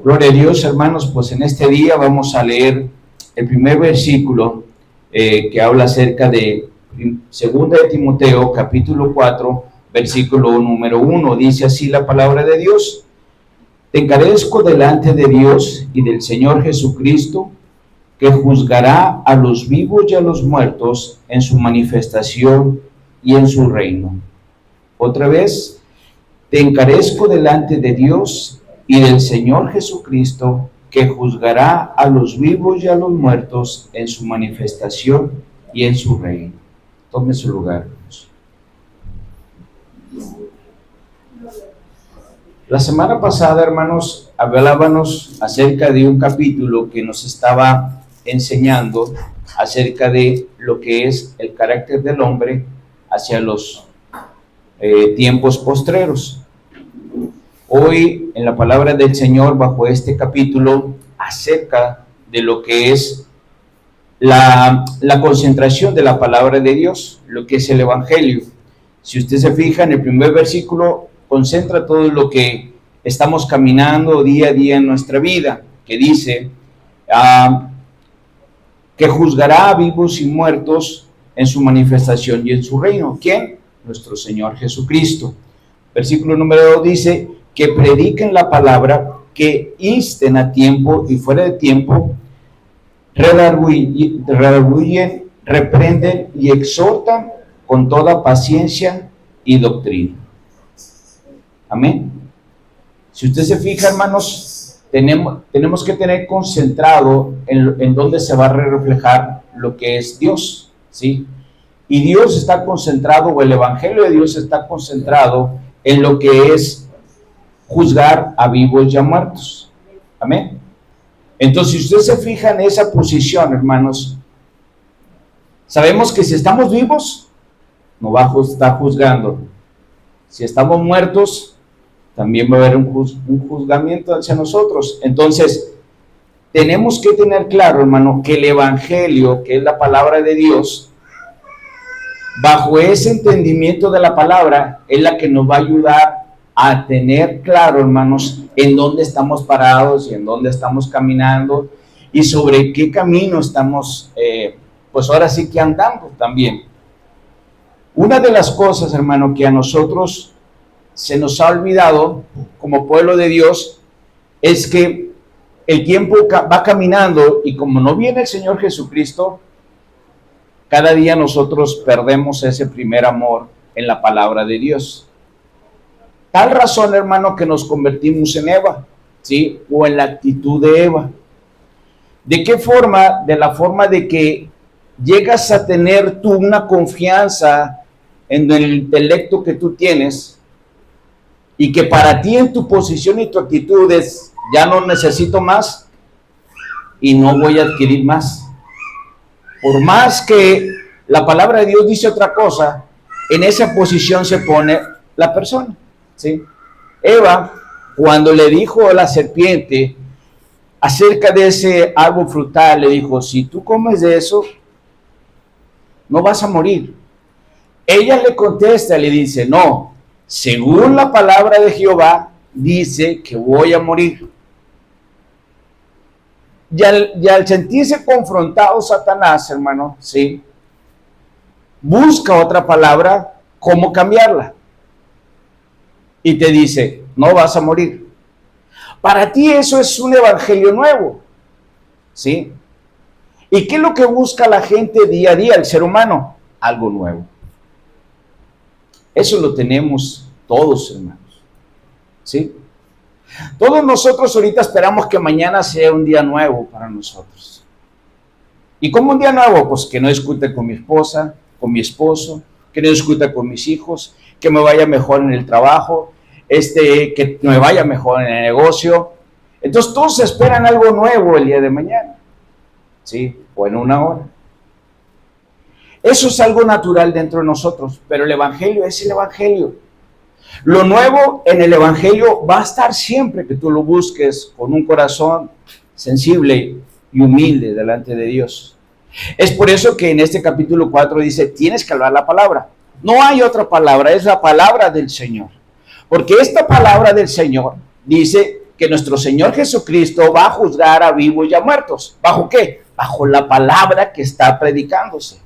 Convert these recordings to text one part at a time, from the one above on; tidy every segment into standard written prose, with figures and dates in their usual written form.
Gloria a Dios, hermanos, pues en este día vamos a leer el primer versículo que habla acerca de 2 de Timoteo, capítulo 4, versículo número 1. Dice así la palabra de Dios: Te encarezco delante de Dios y del Señor Jesucristo, que juzgará a los vivos y a los muertos en su manifestación y en su reino. Otra vez, te encarezco delante de Dios y del Señor Jesucristo, que juzgará a los vivos y a los muertos en su manifestación y en su reino. Tome su lugar. La semana pasada, hermanos, hablábamos acerca de un capítulo que nos estaba enseñando acerca de lo que es el carácter del hombre hacia los tiempos postreros. Hoy, en la palabra del Señor, bajo este capítulo, acerca de lo que es la concentración de la palabra de Dios, lo que es el Evangelio. Si usted se fija, en el primer versículo concentra todo lo que estamos caminando día a día en nuestra vida, que dice que juzgará a vivos y muertos en su manifestación y en su reino. ¿Quién? Nuestro Señor Jesucristo. Versículo número 2 dice que prediquen la palabra, que insten a tiempo y fuera de tiempo, redarguyen, reprenden y exhortan con toda paciencia y doctrina. Amén. Si usted se fija, hermanos, tenemos que tener concentrado en dónde se va a reflejar lo que es Dios, ¿sí? Y Dios está concentrado, o el Evangelio de Dios está concentrado en lo que es juzgar a vivos y a muertos. Amén. Entonces, si usted se fija en esa posición, hermanos, sabemos que si estamos vivos, nos va a estar juzgando. Si estamos muertos, también va a haber un juzgamiento hacia nosotros. Entonces, tenemos que tener claro, hermano, que el Evangelio, que es la palabra de Dios, bajo ese entendimiento de la palabra, es la que nos va a ayudar a tener claro, hermanos, en dónde estamos parados y en dónde estamos caminando y sobre qué camino estamos, pues ahora sí que andando también. Una de las cosas, hermano, que a nosotros se nos ha olvidado como pueblo de Dios es que el tiempo va caminando y como no viene el Señor Jesucristo, cada día nosotros perdemos ese primer amor en la palabra de Dios. Tal razón, hermano, que nos convertimos en Eva, ¿sí? O en la actitud de Eva. ¿De qué forma? De la forma de que llegas a tener tú una confianza en el intelecto que tú tienes y que para ti en tu posición y tu actitud es, ya no necesito más y no voy a adquirir más. Por más que la palabra de Dios dice otra cosa, en esa posición se pone la persona, ¿sí? Eva, cuando le dijo a la serpiente acerca de ese árbol frutal, le dijo, si tú comes de eso, no vas a morir. Ella le contesta, le dice, no, según la palabra de Jehová, dice que voy a morir. Y al sentirse confrontado Satanás, hermano, ¿sí? Busca otra palabra, cómo cambiarla. Y te dice, no vas a morir. Para ti eso es un evangelio nuevo, ¿sí? ¿Y qué es lo que busca la gente día a día, el ser humano? Algo nuevo. Eso lo tenemos todos, hermanos, ¿sí? Todos nosotros ahorita esperamos que mañana sea un día nuevo para nosotros. ¿Y cómo un día nuevo? Pues que no discuta con mi esposa, con mi esposo, que no discuta con mis hijos, que me vaya mejor en el trabajo, que me vaya mejor en el negocio. Entonces todos esperan algo nuevo el día de mañana, ¿sí? O en una hora. Eso es algo natural dentro de nosotros, pero el Evangelio es el Evangelio. Lo nuevo en el Evangelio va a estar siempre que tú lo busques con un corazón sensible y humilde delante de Dios. Es por eso que en este capítulo 4 dice, tienes que hablar la palabra. No hay otra palabra, es la palabra del Señor. Porque esta palabra del Señor dice que nuestro Señor Jesucristo va a juzgar a vivos y a muertos. ¿Bajo qué? Bajo la palabra que está predicándose.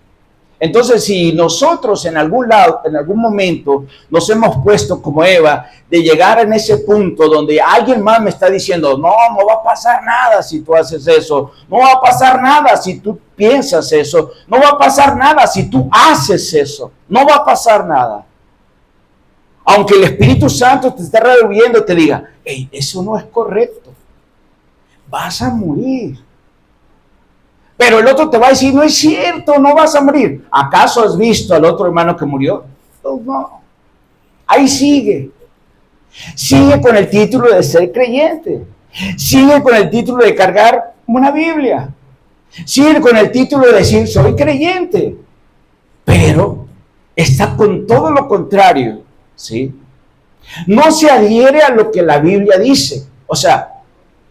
Entonces, si nosotros en algún lado, en algún momento, nos hemos puesto como Eva, de llegar en ese punto donde alguien más me está diciendo, no va a pasar nada si tú haces eso, no va a pasar nada si tú piensas eso, no va a pasar nada si tú haces eso, no va a pasar nada. Aunque el Espíritu Santo te esté revolviendo, te diga, hey, eso no es correcto, vas a morir. Pero el otro te va a decir, no es cierto, no vas a morir. ¿Acaso has visto al otro hermano que murió? Pues no. Ahí sigue. Sigue con el título de ser creyente. Sigue con el título de cargar una Biblia. Sigue con el título de decir, soy creyente. Pero está con todo lo contrario, ¿sí? No se adhiere a lo que la Biblia dice. O sea,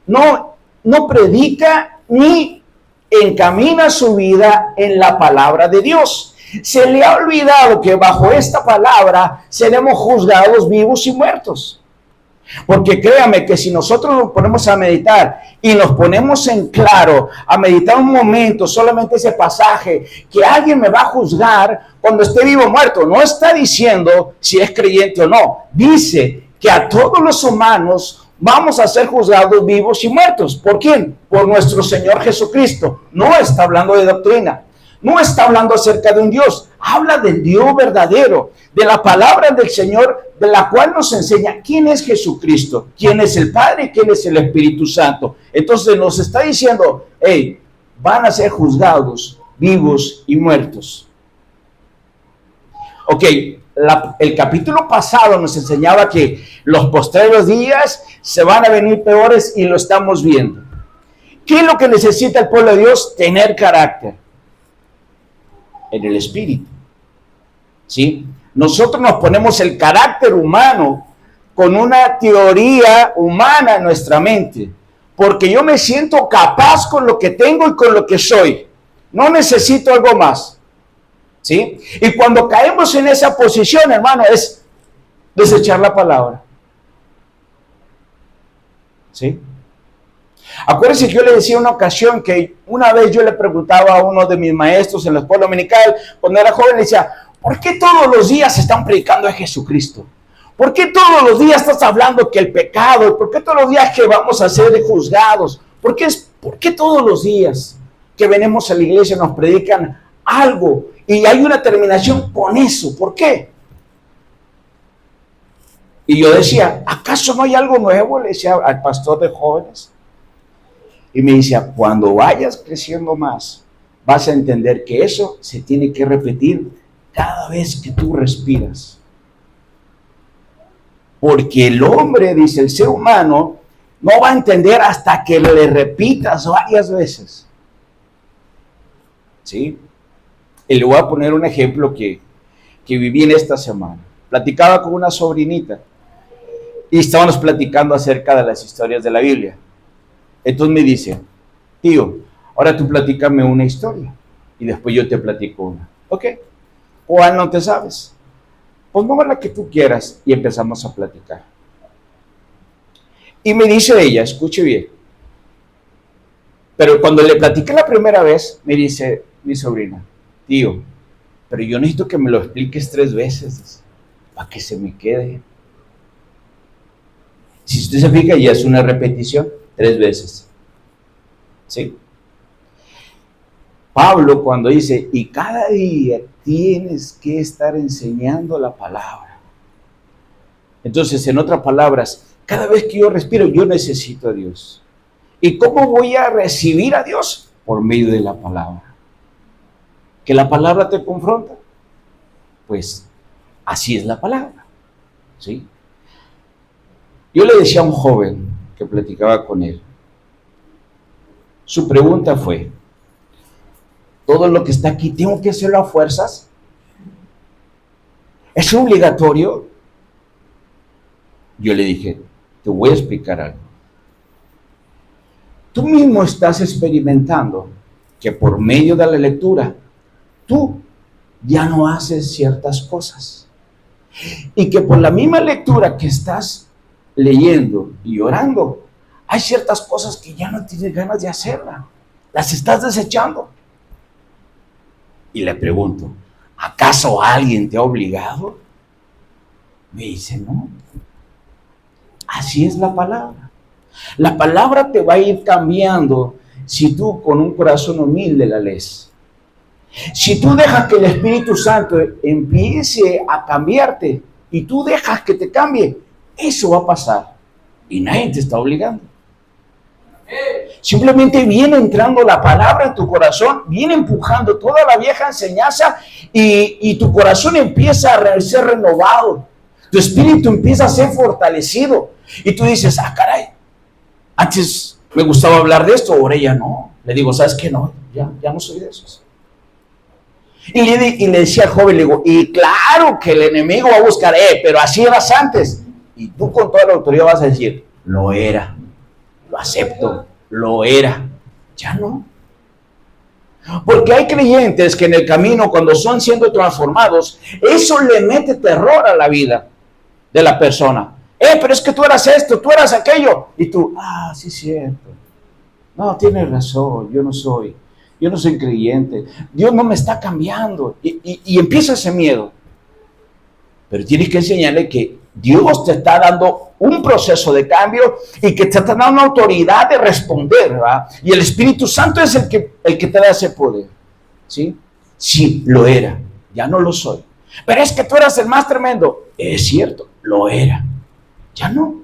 no predica ni encamina su vida en la palabra de Dios. Se le ha olvidado que bajo esta palabra seremos juzgados vivos y muertos. Porque créame que si nosotros nos ponemos a meditar y nos ponemos en claro, a meditar un momento, solamente ese pasaje, que alguien me va a juzgar cuando esté vivo o muerto, no está diciendo si es creyente o no. Dice que a todos los humanos vamos a ser juzgados vivos y muertos. ¿Por quién? Por nuestro Señor Jesucristo. No está hablando de doctrina. No está hablando acerca de un Dios. Habla del Dios verdadero, de la palabra del Señor, de la cual nos enseña quién es Jesucristo, quién es el Padre, quién es el Espíritu Santo. Entonces nos está diciendo, hey, van a ser juzgados vivos y muertos. Ok, el capítulo pasado nos enseñaba que los postreros días se van a venir peores y lo estamos viendo. ¿Qué es lo que necesita el pueblo de Dios? Tener carácter en el espíritu. ¿Sí? Nosotros nos ponemos el carácter humano con una teoría humana en nuestra mente, porque yo me siento capaz con lo que tengo y con lo que soy. No necesito algo más. ¿Sí? Y cuando caemos en esa posición, hermano, es desechar la palabra. ¿Sí? Acuérdense que yo le decía una ocasión que una vez yo le preguntaba a uno de mis maestros en la escuela dominical, cuando era joven, le decía, ¿por qué todos los días están predicando a Jesucristo? ¿Por qué todos los días estás hablando que el pecado? ¿Por qué todos los días que vamos a ser juzgados? ¿Por qué todos los días que venimos a la iglesia nos predican algo? Y hay una terminación con eso. ¿Por qué? Y yo decía, ¿acaso no hay algo nuevo? Le decía al pastor de jóvenes. Y me decía, cuando vayas creciendo más, vas a entender que eso se tiene que repetir cada vez que tú respiras. Porque el hombre, dice el ser humano, no va a entender hasta que le repitas varias veces. ¿Sí? Y le voy a poner un ejemplo que viví en esta semana. Platicaba con una sobrinita y estábamos platicando acerca de las historias de la Biblia. Entonces me dice, tío, ahora tú platícame una historia y después yo te platico una. ¿Ok? ¿Cuál no te sabes? Pues no, la que tú quieras. Y empezamos a platicar. Y me dice ella, escuche bien. Pero cuando le platiqué la primera vez, me dice mi sobrina, tío, pero yo necesito que me lo expliques 3 veces para que se me quede. Si usted se fija, ya es una repetición 3 veces. ¿Sí? Pablo cuando dice, y cada día tienes que estar enseñando la palabra. Entonces, en otras palabras, cada vez que yo respiro, yo necesito a Dios. ¿Y cómo voy a recibir a Dios? Por medio de la palabra. ¿Que la palabra te confronta? Pues así es la palabra. ¿Sí? Yo le decía a un joven que platicaba con él, su pregunta fue, ¿todo lo que está aquí tengo que hacerlo a fuerzas? ¿Es obligatorio? Yo le dije, te voy a explicar algo. Tú mismo estás experimentando que por medio de la lectura, tú ya no haces ciertas cosas. Y que por la misma lectura que estás leyendo y orando, hay ciertas cosas que ya no tienes ganas de hacerlas. Las estás desechando. Y le pregunto, ¿acaso alguien te ha obligado? Me dice, no. Así es la palabra. La palabra te va a ir cambiando si tú con un corazón humilde la lees. Si tú dejas que el Espíritu Santo empiece a cambiarte y tú dejas que te cambie, eso va a pasar. Y nadie te está obligando. Simplemente viene entrando la palabra en tu corazón, viene empujando toda la vieja enseñanza y tu corazón empieza a ser renovado. Tu espíritu empieza a ser fortalecido. Y tú dices, ah, caray, antes me gustaba hablar de esto, ahora ya no. Le digo, ¿sabes qué? No, ya no soy de esos. Y le decía al joven, le digo, y claro que el enemigo va a buscar, pero así eras antes. Y tú con toda la autoridad vas a decir, lo era, lo acepto, lo era. Ya no. Porque hay creyentes que en el camino, cuando son siendo transformados, eso le mete terror a la vida de la persona. Pero es que tú eras esto, tú eras aquello. Y tú, sí es cierto. No, tienes razón, yo no soy creyente. Dios no me está cambiando. Y empieza ese miedo. Pero tienes que enseñarle que Dios te está dando un proceso de cambio y que te está dando una autoridad de responder, ¿verdad? Y el Espíritu Santo es el que te da ese poder. ¿Sí? Sí, lo era. Ya no lo soy. Pero es que tú eras el más tremendo. Es cierto, lo era. Ya no.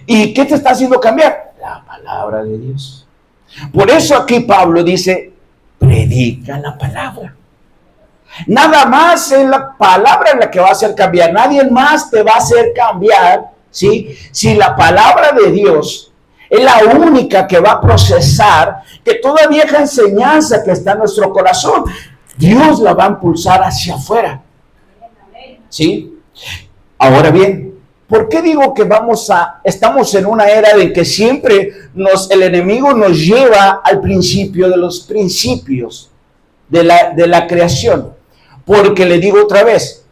¿Y qué te está haciendo cambiar? La palabra de Dios. Por eso aquí Pablo dice, predica la palabra. Nada más es la palabra la que va a hacer cambiar. Nadie más te va a hacer cambiar, ¿sí? Si la palabra de Dios es la única que va a procesar que toda vieja enseñanza que está en nuestro corazón, Dios la va a impulsar hacia afuera. ¿Sí? Ahora bien, ¿por qué digo que estamos en una era en que siempre el enemigo nos lleva al principio de los principios de la creación? Porque le digo otra vez,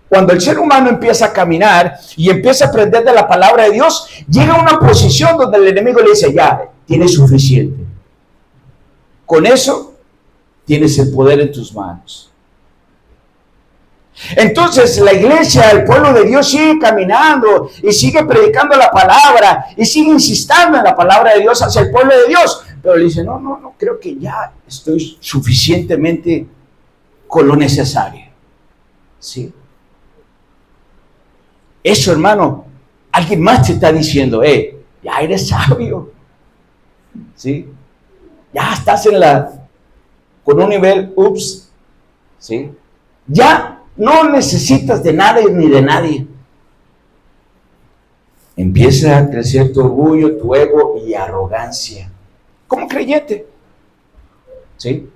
cuando el ser humano empieza a caminar y empieza a aprender de la palabra de Dios, llega a una posición donde el enemigo le dice, ya, tienes suficiente. Con eso, tienes el poder en tus manos. Entonces la iglesia, el pueblo de Dios sigue caminando y sigue predicando la palabra y sigue insistiendo en la palabra de Dios hacia el pueblo de Dios. Pero le dice, no, creo que ya estoy suficientemente con lo necesario. ¿Sí? Eso, hermano, alguien más te está diciendo, ya eres sabio. ¿Sí? Ya estás con un nivel, ¿sí? Ya no necesitas de nada ni de nadie. Empieza a crecer tu orgullo, tu ego y arrogancia. Como creyente. ¿Sí?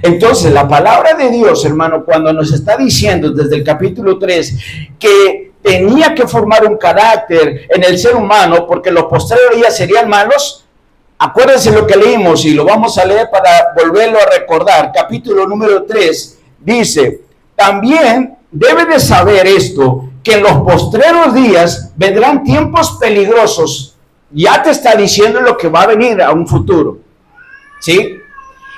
Entonces, la palabra de Dios, hermano, cuando nos está diciendo desde el capítulo 3 que tenía que formar un carácter en el ser humano porque los posteriores días serían malos, acuérdense lo que leímos y lo vamos a leer para volverlo a recordar. Capítulo número 3 dice, también debe de saber esto, que en los postreros días vendrán tiempos peligrosos. Ya te está diciendo lo que va a venir a un futuro. ¿Sí?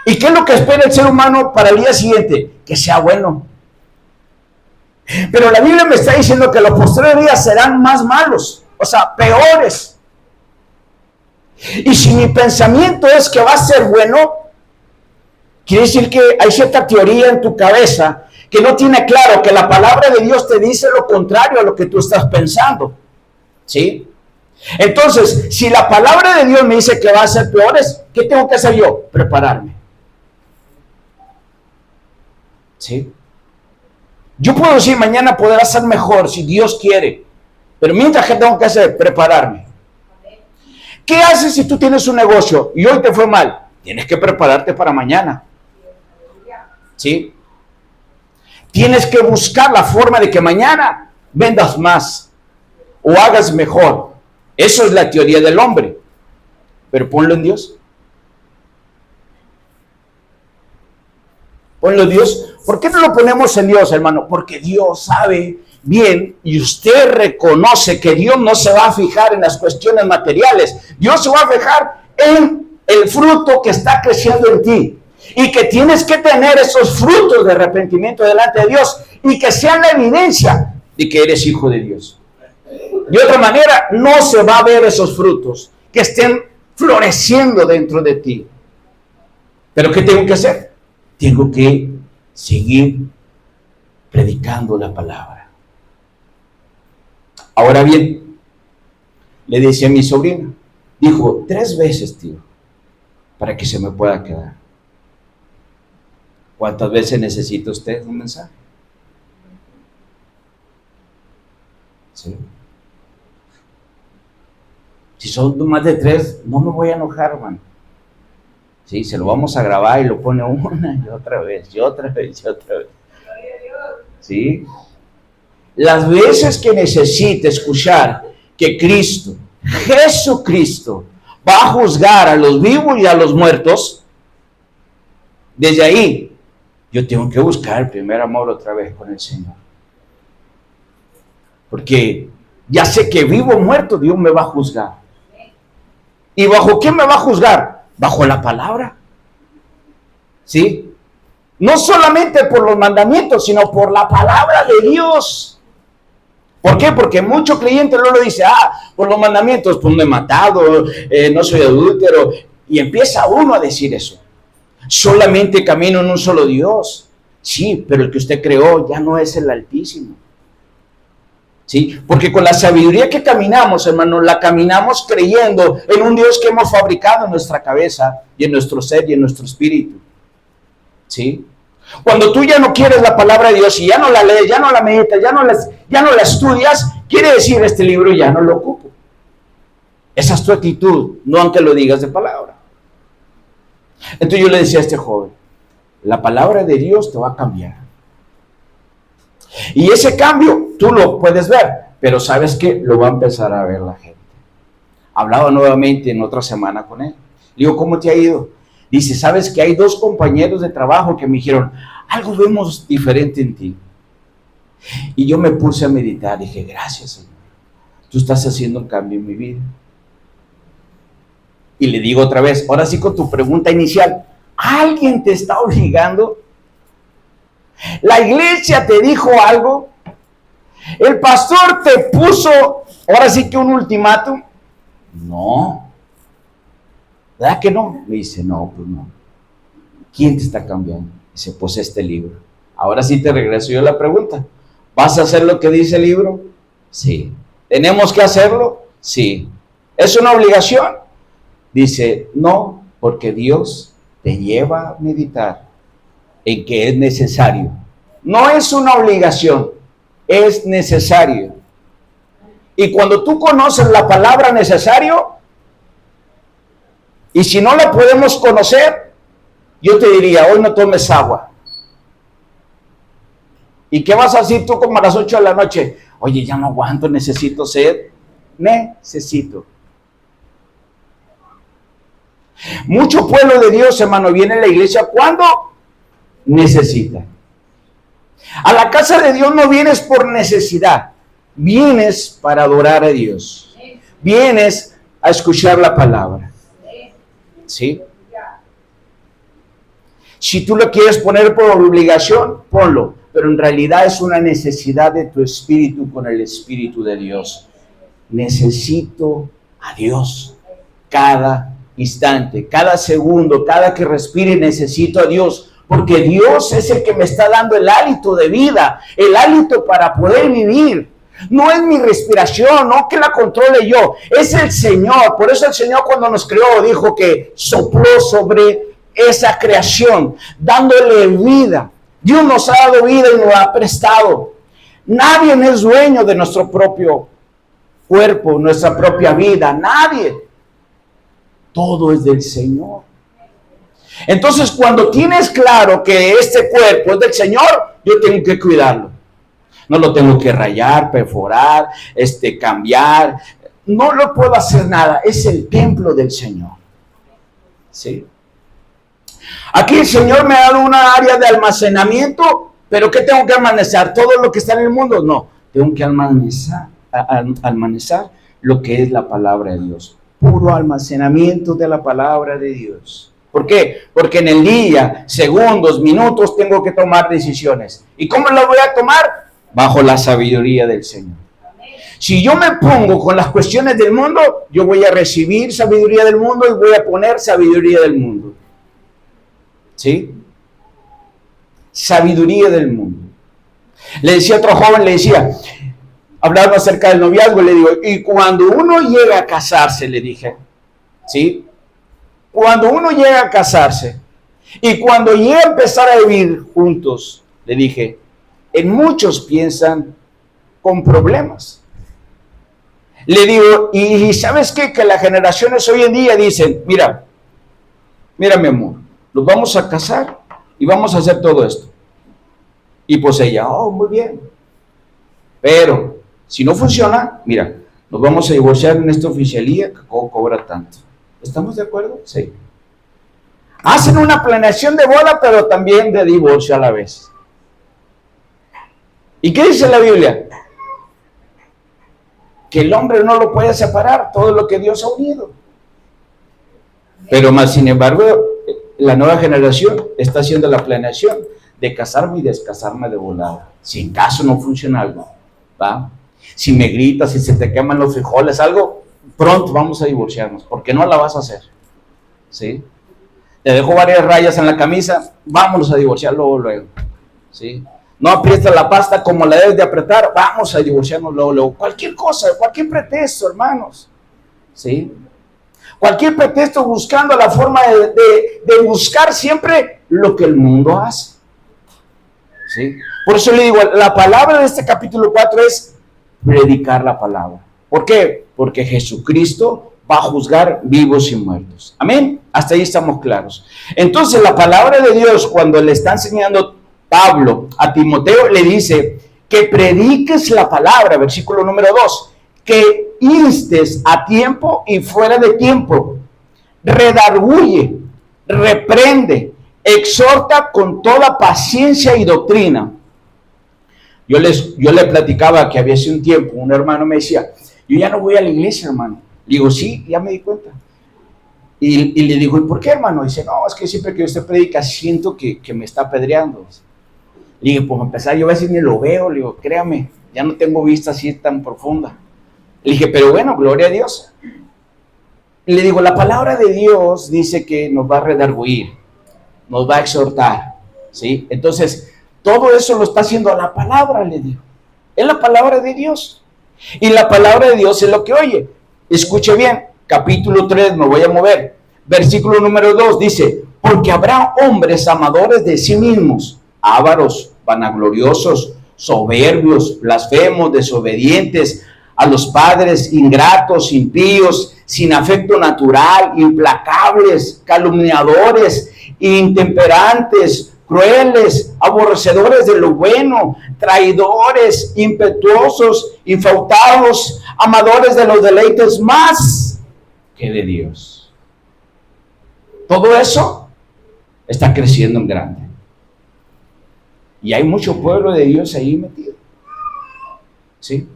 ¿Y qué es lo que espera el ser humano para el día siguiente? Que sea bueno. Pero la Biblia me está diciendo que los postreros días serán más malos, o sea, peores. Y si mi pensamiento es que va a ser bueno, quiere decir que hay cierta teoría en tu cabeza que no tiene claro que la palabra de Dios te dice lo contrario a lo que tú estás pensando. ¿Sí? Entonces, si la palabra de Dios me dice que va a ser peores, ¿qué tengo que hacer yo? Prepararme. ¿Sí? Yo puedo decir mañana podrá ser mejor si Dios quiere, pero mientras, ¿qué tengo que hacer? Prepararme. ¿Qué haces si tú tienes un negocio y hoy te fue mal? Tienes que prepararte para mañana. ¿Sí? Tienes que buscar la forma de que mañana vendas más o hagas mejor. Eso es la teoría del hombre. Pero ponlo en Dios. Ponlo en Dios. ¿Por qué no lo ponemos en Dios, hermano? Porque Dios sabe bien y usted reconoce que Dios no se va a fijar en las cuestiones materiales, Dios se va a fijar en el fruto que está creciendo en ti. Y que tienes que tener esos frutos de arrepentimiento delante de Dios y que sean la evidencia de que eres hijo de Dios. De otra manera, no se va a ver esos frutos que estén floreciendo dentro de ti. ¿Pero qué tengo que hacer? Tengo que seguir predicando la palabra. Ahora bien, le decía a mi sobrina, dijo 3 veces, tío, para que se me pueda quedar. ¿Cuántas veces necesita usted un mensaje? ¿Sí? Si son más de 3, no me voy a enojar, hermano. Sí, se lo vamos a grabar y lo pone una y otra vez, y otra vez, y otra vez. ¿Sí? Las veces que necesite escuchar que Cristo, Jesucristo, va a juzgar a los vivos y a los muertos, desde ahí yo tengo que buscar el primer amor otra vez con el Señor. Porque ya sé que vivo o muerto, Dios me va a juzgar. ¿Y bajo qué me va a juzgar? Bajo la palabra. ¿Sí? No solamente por los mandamientos, sino por la palabra de Dios. ¿Por qué? Porque muchos creyentes luego dicen, por los mandamientos, pues no he matado, no soy adúltero. Y empieza uno a decir eso. Solamente camino en un solo Dios. Sí, pero el que usted creó ya no es el Altísimo. ¿Sí? Porque con la sabiduría que caminamos, hermano, la caminamos creyendo en un Dios que hemos fabricado en nuestra cabeza y en nuestro ser y en nuestro espíritu. ¿Sí? Cuando tú ya no quieres la palabra de Dios y ya no la lees, ya no la meditas, ya no la estudias, quiere decir este libro ya no lo ocupo. Esa es tu actitud, no aunque lo digas de palabra. Entonces yo le decía a este joven, la palabra de Dios te va a cambiar. Y ese cambio tú lo puedes ver, pero ¿sabes qué? Lo va a empezar a ver la gente. Hablaba nuevamente en otra semana con él. Le digo, ¿cómo te ha ido? Dice, ¿sabes que hay 2 compañeros de trabajo que me dijeron, algo vemos diferente en ti? Y yo me puse a meditar, dije, gracias, Señor. Tú estás haciendo un cambio en mi vida. Y le digo otra vez, ahora sí con tu pregunta inicial, ¿alguien te está obligando? ¿La iglesia te dijo algo? ¿El pastor te puso, ahora sí que un ultimátum? No. ¿Verdad que no? Me dice, no, pues no. ¿Quién te está cambiando? Dice, pues este libro. Ahora sí te regreso yo la pregunta. ¿Vas a hacer lo que dice el libro? Sí. ¿Tenemos que hacerlo? Sí. ¿Es una obligación? Dice, no, porque Dios te lleva a meditar en que es necesario. No es una obligación, es necesario. Y cuando tú conoces la palabra necesario, y si no la podemos conocer, yo te diría, hoy no tomes agua. ¿Y qué vas a decir tú como a las 8 de la noche? Oye, ya no aguanto, necesito sed. Necesito. Mucho pueblo de Dios, hermano, viene a la iglesia cuando necesita. A la casa de Dios no vienes por necesidad, vienes para adorar a Dios. Vienes a escuchar la palabra. ¿Sí? Si tú lo quieres poner por obligación, ponlo. Pero en realidad es una necesidad de tu espíritu con el Espíritu de Dios. Necesito a Dios cada instante, cada segundo, cada que respire necesito a Dios. Porque Dios es el que me está dando el hálito de vida, el hálito para poder vivir. No es mi respiración, no que la controle yo, es el Señor. Por eso el Señor cuando nos creó dijo que sopló sobre esa creación, dándole vida. Dios nos ha dado vida y nos ha prestado. Nadie es dueño de nuestro propio cuerpo, nuestra propia vida, nadie. Todo es del Señor. Entonces, cuando tienes claro que este cuerpo es del Señor, yo tengo que cuidarlo. No lo tengo que rayar, perforar, cambiar. No lo puedo hacer nada. Es el templo del Señor. ¿Sí? Aquí el Señor me ha dado una área de almacenamiento, pero ¿qué tengo que almacenar? ¿Todo lo que está en el mundo? No. tengo que almacenar lo que es la palabra de Dios. Puro almacenamiento de la palabra de Dios. ¿Por qué? Porque en el día, segundos, minutos, tengo que tomar decisiones. ¿Y cómo las voy a tomar? Bajo la sabiduría del Señor. Si yo me pongo con las cuestiones del mundo, yo voy a recibir sabiduría del mundo y voy a poner sabiduría del mundo. ¿Sí? Sabiduría del mundo. Le decía a otro joven, le decía, hablando acerca del noviazgo, le digo, y cuando uno llega a casarse, le dije, ¿sí? Cuando uno llega a casarse y cuando llega a empezar a vivir juntos, le dije, en muchos piensan con problemas. Le digo, y ¿sabes qué? Que las generaciones hoy en día dicen, mira mi amor, nos vamos a casar y vamos a hacer todo esto. Y pues ella, muy bien. Pero si no funciona, mira, nos vamos a divorciar en esta oficialía que cobra tanto. ¿Estamos de acuerdo? Sí. Hacen una planeación de boda, pero también de divorcio a la vez. ¿Y qué dice la Biblia? Que el hombre no lo puede separar, todo lo que Dios ha unido. Pero más sin embargo, la nueva generación está haciendo la planeación de casarme y descasarme de volada. Si en caso no funciona algo, ¿va? Si me gritas, si se te queman los frijoles, algo, pronto vamos a divorciarnos, porque no la vas a hacer. ¿Sí? Te dejo varias rayas en la camisa, vámonos a divorciar luego. ¿Sí? No aprietas la pasta como la debes de apretar, vamos a divorciarnos luego. Cualquier cosa, cualquier pretexto, hermanos. ¿Sí? Cualquier pretexto buscando la forma de buscar siempre lo que el mundo hace. ¿Sí? Por eso le digo, la palabra de este capítulo 4 es predicar la palabra. ¿Por qué? Porque Jesucristo va a juzgar vivos y muertos. Amén. Hasta ahí estamos claros. Entonces la palabra de Dios, cuando le está enseñando Pablo a Timoteo, le dice que prediques la palabra, versículo número 2, que instes a tiempo y fuera de tiempo, redarguye, reprende, exhorta con toda paciencia y doctrina. Yo le platicaba que había hace un tiempo, un hermano me decía, yo ya no voy a la iglesia, hermano. Le digo, sí, ya me di cuenta. Y le digo, ¿y por qué, hermano? Dice, no, es que siempre que usted predica siento que me está apedreando. Le digo, pues empezar, yo a veces ni lo veo. Le digo, créame, ya no tengo vista así tan profunda. Le dije, pero bueno, gloria a Dios. Le digo, la palabra de Dios dice que nos va a redarguir, nos va a exhortar, ¿sí? Entonces, todo eso lo está haciendo la palabra, le digo. Es la palabra de Dios. Y la palabra de Dios es lo que oye. Escuche bien, capítulo 3, me voy a mover. Versículo número 2 dice, porque habrá hombres amadores de sí mismos, ávaros, vanagloriosos, soberbios, blasfemos, desobedientes a los padres, ingratos, impíos, sin afecto natural, implacables, calumniadores, intemperantes, crueles, aborrecedores de lo bueno, traidores, impetuosos, infautados, amadores de los deleites más que de Dios. Todo eso está creciendo en grande. Y hay mucho pueblo de Dios ahí metido. ¿Sí?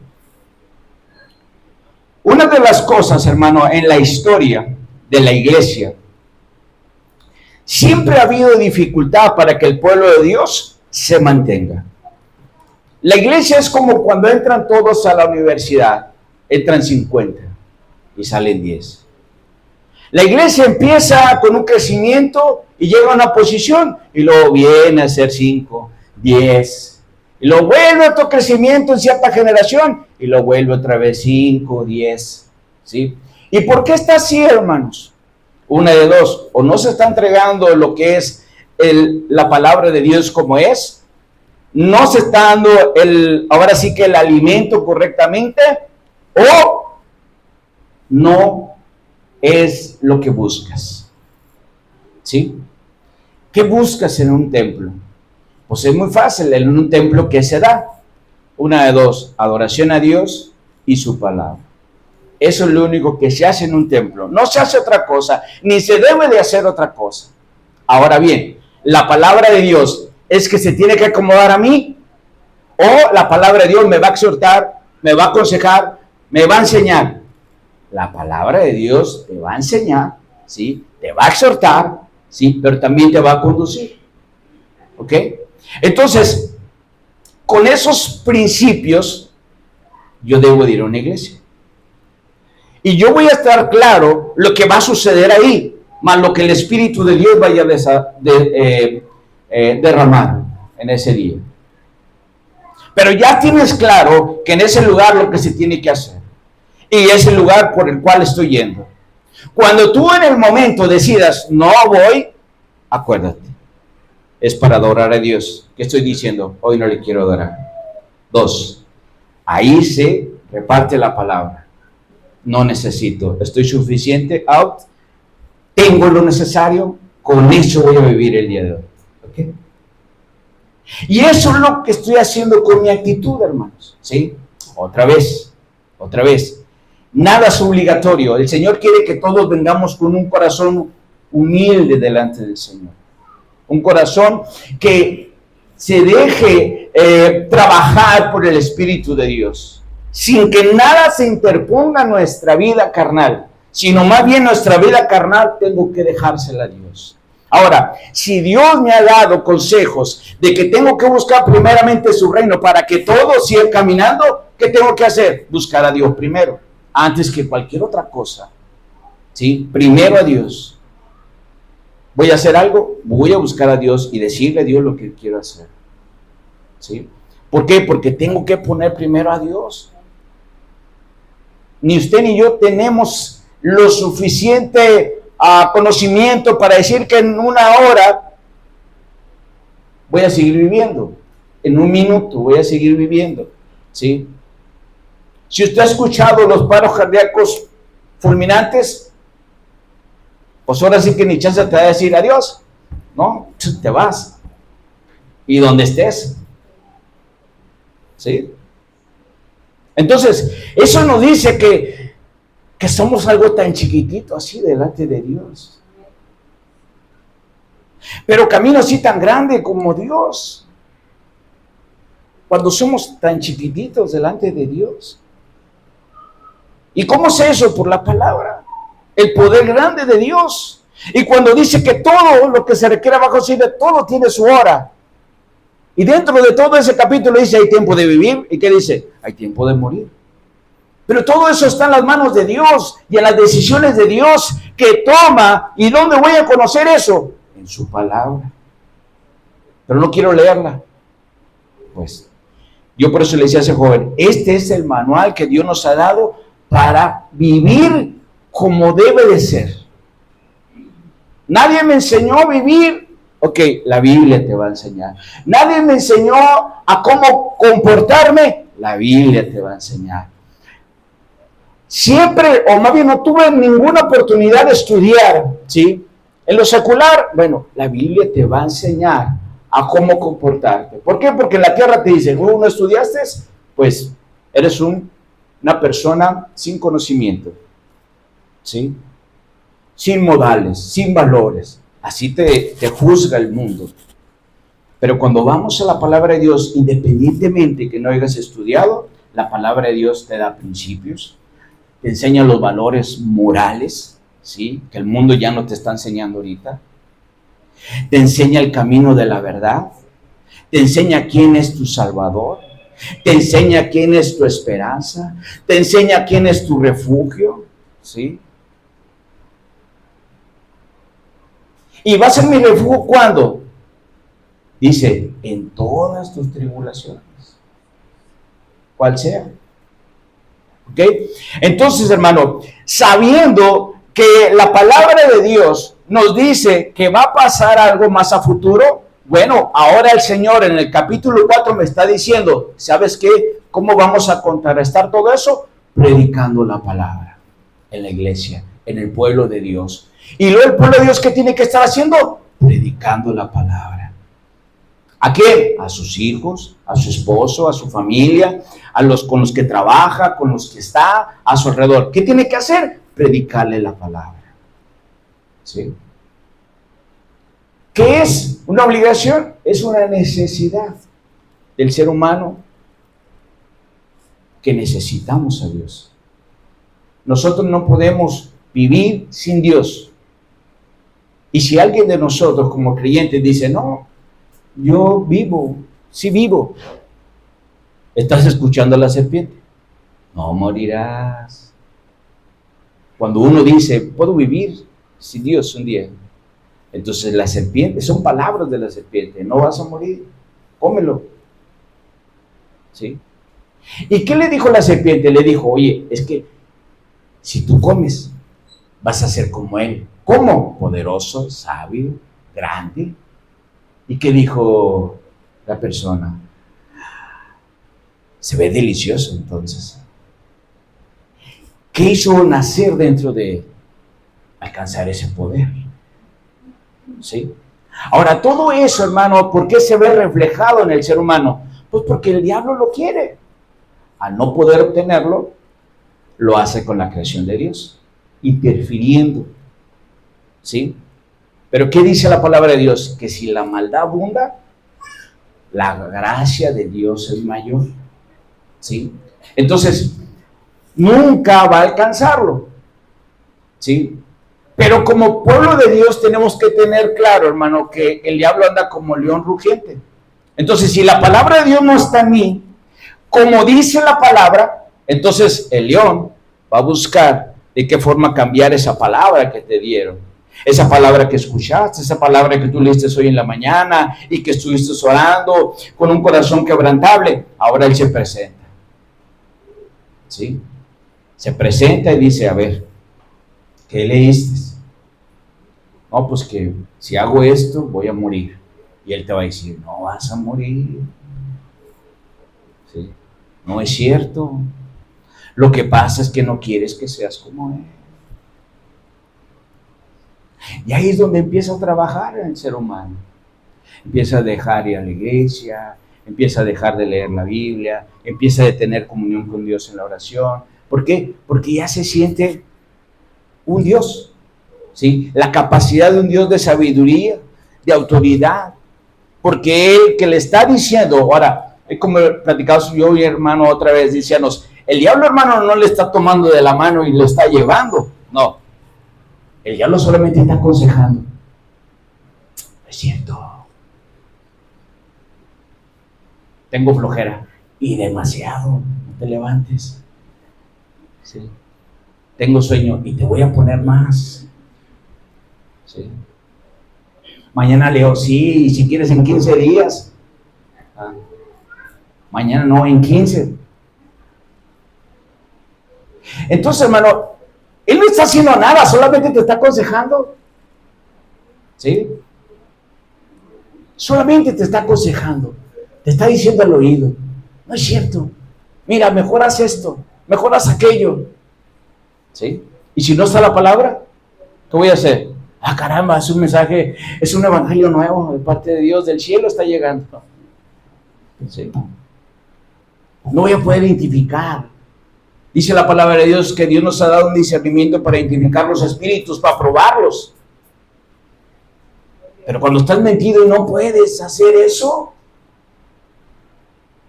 Una de las cosas, hermano, en la historia de la iglesia, siempre ha habido dificultad para que el pueblo de Dios se mantenga. La iglesia es como cuando entran todos a la universidad, entran 50 y salen 10. La iglesia empieza con un crecimiento y llega a una posición y luego viene a ser 5, 10. Y luego vuelve otro crecimiento en cierta generación y luego vuelve otra vez 5, 10. ¿Sí? ¿Y por qué está así, hermanos? Una de dos, o no se está entregando lo que es la palabra de Dios como es, no se está dando ahora sí que el alimento correctamente, o no es lo que buscas. ¿Sí? ¿Qué buscas en un templo? Pues es muy fácil, en un templo, ¿qué se da? Una de dos, adoración a Dios y su palabra. Eso es lo único que se hace en un templo. No se hace otra cosa, ni se debe de hacer otra cosa. Ahora bien, la palabra de Dios es que se tiene que acomodar a mí. O la palabra de Dios me va a exhortar, me va a aconsejar, me va a enseñar. La palabra de Dios te va a enseñar, ¿sí? Te va a exhortar, ¿sí? Pero también te va a conducir. ¿Ok? Entonces, con esos principios, yo debo de ir a una iglesia. Y yo voy a estar claro lo que va a suceder ahí, más lo que el Espíritu de Dios vaya a derramar en ese día. Pero ya tienes claro que en ese lugar lo que se tiene que hacer. Y es el lugar por el cual estoy yendo. Cuando tú en el momento decidas, no voy, acuérdate, es para adorar a Dios. ¿Qué estoy diciendo? Hoy no le quiero adorar. 2, ahí se reparte la palabra. No necesito, estoy suficiente, out, tengo lo necesario, con eso voy a vivir el día de hoy. ¿Okay? Y eso es lo que estoy haciendo con mi actitud, hermanos. ¿Sí? Otra vez. Nada es obligatorio. El Señor quiere que todos vengamos con un corazón humilde delante del Señor. Un corazón que se deje trabajar por el Espíritu de Dios, sin que nada se interponga en nuestra vida carnal, sino más bien nuestra vida carnal tengo que dejársela a Dios. Ahora, si Dios me ha dado consejos de que tengo que buscar primeramente su reino para que todo siga caminando, ¿qué tengo que hacer? Buscar a Dios primero, antes que cualquier otra cosa. ¿Sí? Primero a Dios. ¿Voy a hacer algo? Voy a buscar a Dios y decirle a Dios lo que quiero hacer. ¿Sí? ¿Por qué? Porque tengo que poner primero a Dios. Ni usted ni yo tenemos lo suficiente conocimiento para decir que en una hora voy a seguir viviendo. En un minuto voy a seguir viviendo. ¿Sí? Si usted ha escuchado los paros cardíacos fulminantes, pues ahora sí que ni chance te va a decir adiós. No, te vas. Y donde estés. ¿Sí? Entonces, eso nos dice que somos algo tan chiquitito así delante de Dios. Pero camino así tan grande como Dios. Cuando somos tan chiquititos delante de Dios. ¿Y cómo es eso? Por la palabra. El poder grande de Dios. Y cuando dice que todo lo que se requiere bajo sí, de todo tiene su hora. Y dentro de todo ese capítulo dice, hay tiempo de vivir. ¿Y qué dice? Hay tiempo de morir. Pero todo eso está en las manos de Dios y en las decisiones de Dios que toma. ¿Y dónde voy a conocer eso? En su palabra. Pero no quiero leerla. Pues, yo por eso le decía a ese joven, este es el manual que Dios nos ha dado para vivir como debe de ser. Nadie me enseñó a vivir. Ok, la Biblia te va a enseñar. Nadie me enseñó a cómo comportarme. La Biblia te va a enseñar. Siempre, o más bien no tuve ninguna oportunidad de estudiar, ¿sí? En lo secular, bueno, la Biblia te va a enseñar a cómo comportarte. ¿Por qué? Porque en la tierra te dicen, no estudiaste, pues eres una persona sin conocimiento, ¿sí? Sin modales, sin valores. Así te juzga el mundo. Pero cuando vamos a la palabra de Dios, independientemente que no hayas estudiado, la palabra de Dios te da principios, te enseña los valores morales, ¿sí? Que el mundo ya no te está enseñando ahorita. Te enseña el camino de la verdad. Te enseña quién es tu Salvador. Te enseña quién es tu esperanza. Te enseña quién es tu refugio, ¿sí? ¿Y va a ser mi refugio cuándo? Dice, en todas tus tribulaciones. ¿Cuál sea? ¿Ok? Entonces, hermano, sabiendo que la palabra de Dios nos dice que va a pasar algo más a futuro, bueno, ahora el Señor en el capítulo 4 me está diciendo, ¿sabes qué? ¿Cómo vamos a contrarrestar todo eso? Predicando la palabra en la iglesia, en el pueblo de Dios. Y luego el pueblo de Dios, ¿qué tiene que estar haciendo? Predicando la palabra. ¿A quién? A sus hijos, a su esposo, a su familia, con los que trabaja, con los que está a su alrededor. ¿Qué tiene que hacer? Predicarle la palabra. ¿Sí? ¿Qué es una obligación? Es una necesidad del ser humano que necesitamos a Dios. Nosotros no podemos vivir sin Dios. Y si alguien de nosotros como creyentes dice, no, yo vivo, sí vivo, estás escuchando a la serpiente. No morirás. Cuando uno dice, puedo vivir sin Dios un día, entonces la serpiente, son palabras de la serpiente, no vas a morir, cómelo. ¿Sí? ¿Y qué le dijo la serpiente? Le dijo, oye, es que si tú comes, vas a ser como él. ¿Cómo? Poderoso, sabio, grande. ¿Y qué dijo la persona? Se ve delicioso entonces. ¿Qué hizo nacer dentro de él? Alcanzar ese poder. ¿Sí? Ahora, todo eso, hermano, ¿por qué se ve reflejado en el ser humano? Pues porque el diablo lo quiere. Al no poder obtenerlo, lo hace con la creación de Dios, interfiriendo. ¿Sí? Pero ¿qué dice la palabra de Dios? Que si la maldad abunda, la gracia de Dios es mayor. ¿Sí? Entonces, nunca va a alcanzarlo. ¿Sí? Pero como pueblo de Dios tenemos que tener claro, hermano, que el diablo anda como león rugiente. Entonces, si la palabra de Dios no está en mí, como dice la palabra, entonces el león va a buscar de qué forma cambiar esa palabra que te dieron. Esa palabra que escuchaste, esa palabra que tú leíste hoy en la mañana y que estuviste orando con un corazón quebrantable. Ahora él se presenta. ¿Sí? Se presenta y dice, a ver, ¿qué leíste? No, pues que si hago esto voy a morir. Y él te va a decir, no vas a morir. ¿Sí? No es cierto. Lo que pasa es que no quieres que seas como él. Y ahí es donde empieza a trabajar el ser humano. Empieza a dejar ir a la iglesia, empieza a dejar de leer la Biblia, empieza a tener comunión con Dios en la oración. ¿Por qué? Porque ya se siente un Dios, ¿sí? La capacidad de un Dios de sabiduría, de autoridad, porque Él que le está diciendo, ahora, como platicamos yo y hermano otra vez, decíamos, el diablo, hermano, no le está tomando de la mano y lo está llevando, no. El diablo solamente está aconsejando. Es cierto. Tengo flojera. Y demasiado. No te levantes. ¿Sí? Tengo sueño y te voy a poner más. ¿Sí? Mañana leo, sí, y si quieres en 15 días. Mañana no, en 15. Entonces, hermano, él no está haciendo nada, solamente te está aconsejando. ¿Sí? Solamente te está aconsejando. Te está diciendo al oído. No es cierto. Mira, mejor haz esto, mejor haz aquello. ¿Sí? Y si no está la palabra, ¿qué voy a hacer? Ah, caramba, es un mensaje, es un evangelio nuevo de parte de Dios, del cielo está llegando. ¿Sí? No voy a poder identificar. Dice la palabra de Dios que Dios nos ha dado un discernimiento para identificar los espíritus, para probarlos. Pero cuando estás metido y no puedes hacer eso,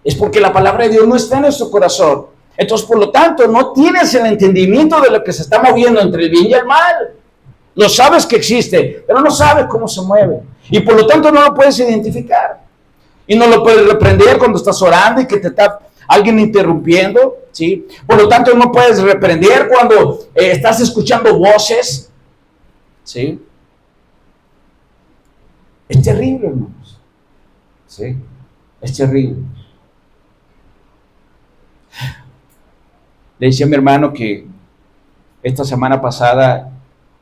es porque la palabra de Dios no está en nuestro corazón. Entonces, por lo tanto, no tienes el entendimiento de lo que se está moviendo entre el bien y el mal. Lo sabes que existe, pero no sabes cómo se mueve. Y por lo tanto no lo puedes identificar. Y no lo puedes reprender cuando estás orando y que te está alguien interrumpiendo, ¿sí? Por lo tanto no puedes reprender cuando estás escuchando voces, ¿sí? Es terrible, hermanos. ¿Sí? Es terrible. Le decía a mi hermano que esta semana pasada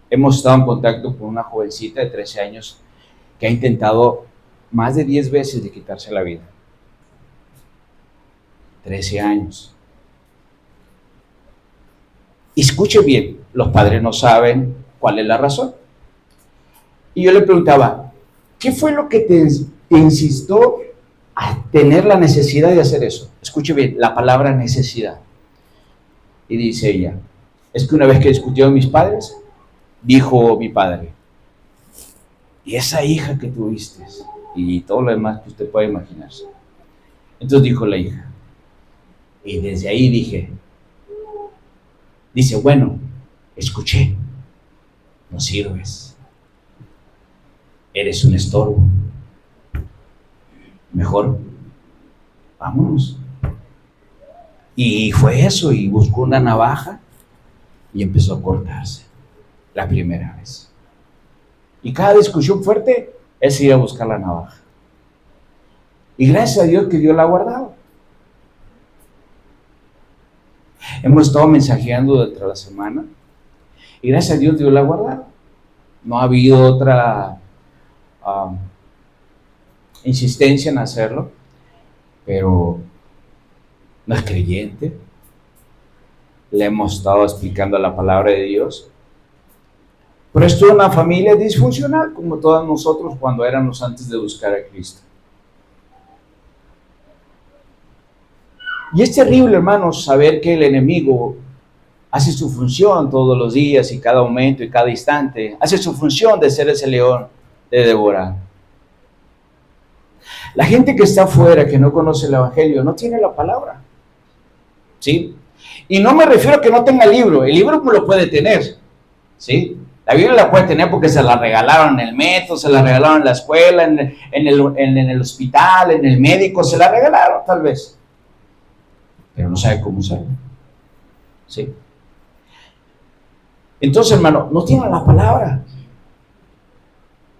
hemos estado en contacto con una jovencita de 13 años que ha intentado más de 10 veces de quitarse la vida. 13 años. Y escuche bien, los padres no saben cuál es la razón. Y yo le preguntaba, ¿qué fue lo que te insistió a tener la necesidad de hacer eso? Escuche bien, la palabra necesidad. Y dice ella, es que una vez que discutió con mis padres, dijo mi padre, y esa hija que tuviste, y todo lo demás que usted puede imaginarse. Entonces dijo la hija, Y desde ahí dice, bueno, escuché, no sirves, eres un estorbo, mejor vámonos. Y fue eso, y buscó una navaja y empezó a cortarse la primera vez. Y cada discusión fuerte, él se iba a buscar la navaja. Y gracias a Dios que Dios la ha guardado. Hemos estado mensajeando dentro de la semana y gracias a Dios Dios la ha guardado. No ha habido otra insistencia en hacerlo, pero no es creyente. Le hemos estado explicando la palabra de Dios. Pero esto es una familia disfuncional, como todos nosotros cuando éramos antes de buscar a Cristo. Y es terrible, hermanos, saber que el enemigo hace su función todos los días y cada momento y cada instante. Hace su función de ser ese león de devorar. La gente que está afuera, que no conoce el Evangelio, no tiene la palabra. ¿Sí? Y no me refiero a que no tenga el libro lo puede tener. ¿Sí? La Biblia la puede tener porque se la regalaron en el metro, se la regalaron en la escuela, en el hospital, en el médico, se la regalaron tal vez. Pero no sabe cómo usarla. ¿Sí? Entonces, hermano, no tiene la palabra.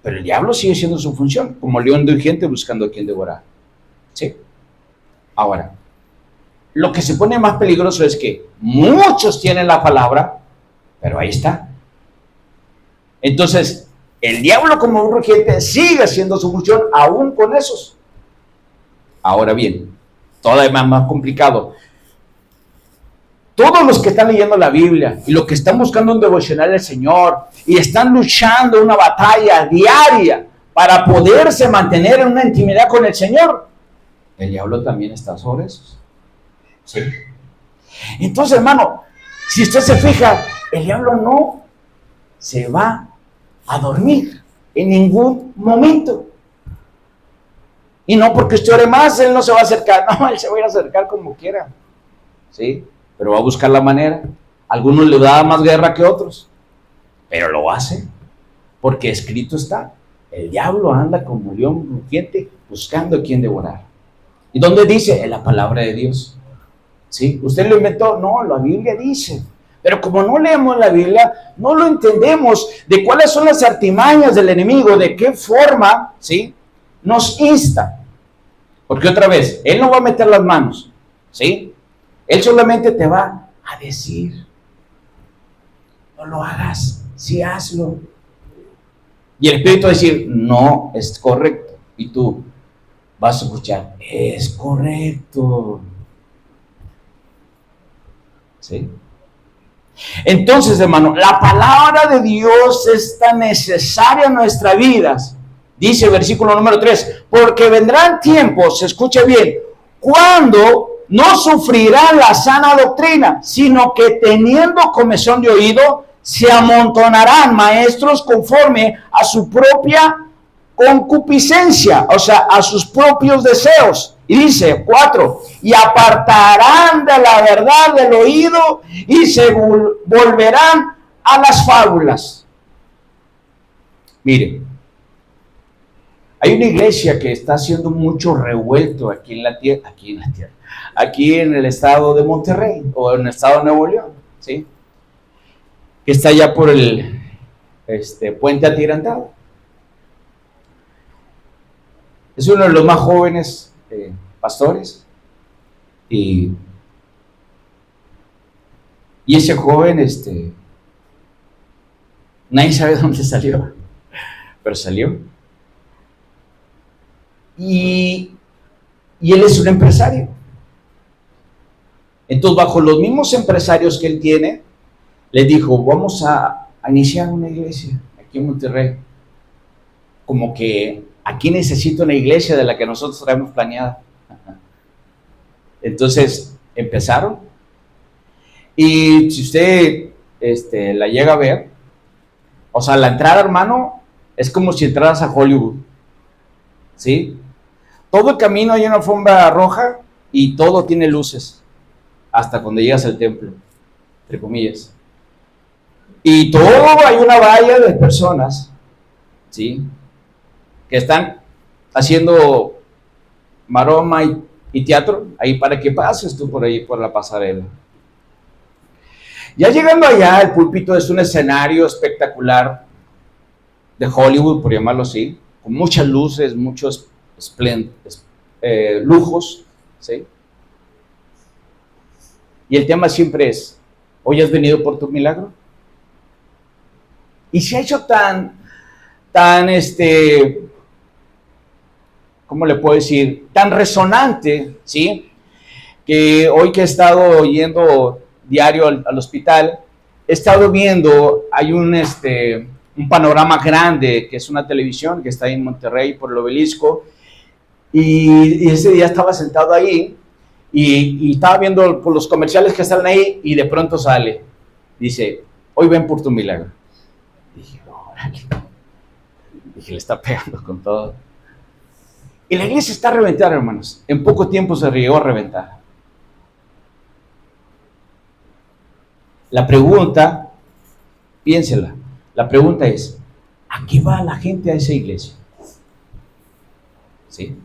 Pero el diablo sigue siendo su función, como león rugiente buscando a quien devorar. ¿Sí? Ahora, lo que se pone más peligroso es que muchos tienen la palabra, pero ahí está. Entonces, el diablo como un rugiente sigue haciendo su función aún con esos. Ahora bien, todavía más complicado. Todos los que están leyendo la Biblia y los que están buscando un devocional del Señor y están luchando una batalla diaria para poderse mantener en una intimidad con el Señor, el diablo también está sobre esos. ¿Sí? Entonces, hermano, si usted se fija, el diablo no se va a dormir en ningún momento. Y no porque usted ore más, él no se va a acercar. No, él se va a ir a acercar como quiera. ¿Sí? Pero va a buscar la manera. Algunos le da más guerra que otros, pero lo hace, porque escrito está: el diablo anda como león rugiente buscando a quien devorar. ¿Y dónde dice? En la palabra de Dios. ¿Sí? ¿Usted lo inventó? No, la Biblia dice. Pero como no leemos la Biblia, no lo entendemos de cuáles son las artimañas del enemigo, de qué forma, ¿sí?, nos insta. Porque otra vez, él no va a meter las manos, ¿sí? Él solamente te va a decir: no lo hagas, sí hazlo. Y el Espíritu va a decir: no, es correcto. Y tú vas a escuchar: es correcto. ¿Sí? Entonces, hermano, la palabra de Dios es tan necesaria en nuestras vidas. Dice el versículo número 3: porque vendrán tiempos, se escuche bien, cuando no sufrirán la sana doctrina, sino que teniendo comezón de oído, se amontonarán maestros conforme a su propia concupiscencia, o sea, a sus propios deseos. Y dice 4: y apartarán de la verdad del oído y se volverán a las fábulas. Mire, hay una iglesia que está haciendo mucho revuelto aquí en la tierra, aquí en el estado de Monterrey, o en el estado de Nuevo León, ¿sí?, que está allá por el puente atirantado. Es uno de los más jóvenes pastores, y ese joven, nadie sabe dónde salió, pero salió. Y él es un empresario. Entonces, bajo los mismos empresarios que él tiene, les dijo: vamos a iniciar una iglesia aquí en Monterrey. Como que aquí necesito una iglesia de la que nosotros traemos planeada. Entonces empezaron, y si usted la llega a ver, o sea, la entrada, hermano, es como si entraras a Hollywood, ¿sí? Todo el camino hay una alfombra roja y todo tiene luces, hasta cuando llegas al templo, entre comillas. Y todo hay una valla de personas, ¿sí?, que están haciendo maroma y teatro ahí para que pases tú por ahí, por la pasarela. Ya llegando allá, el púlpito es un escenario espectacular de Hollywood, por llamarlo así, con muchas luces, muchos lujos, ¿sí? Y el tema siempre es: ¿hoy has venido por tu milagro? Y se ha hecho tan, ¿cómo le puedo decir? Tan resonante, ¿sí? Que hoy que he estado yendo diario al hospital, he estado viendo, hay un panorama grande, que es una televisión que está ahí en Monterrey por el Obelisco, y ese día estaba sentado ahí, y estaba viendo por los comerciales que están ahí, y de pronto sale, dice: hoy ven por tu milagro. Dije, órale. Dije, le está pegando con todo. Y la iglesia está a reventar, hermanos. En poco tiempo se llegó a reventar. La pregunta, piénsela, la pregunta es: ¿a qué va la gente a esa iglesia? ¿Sí?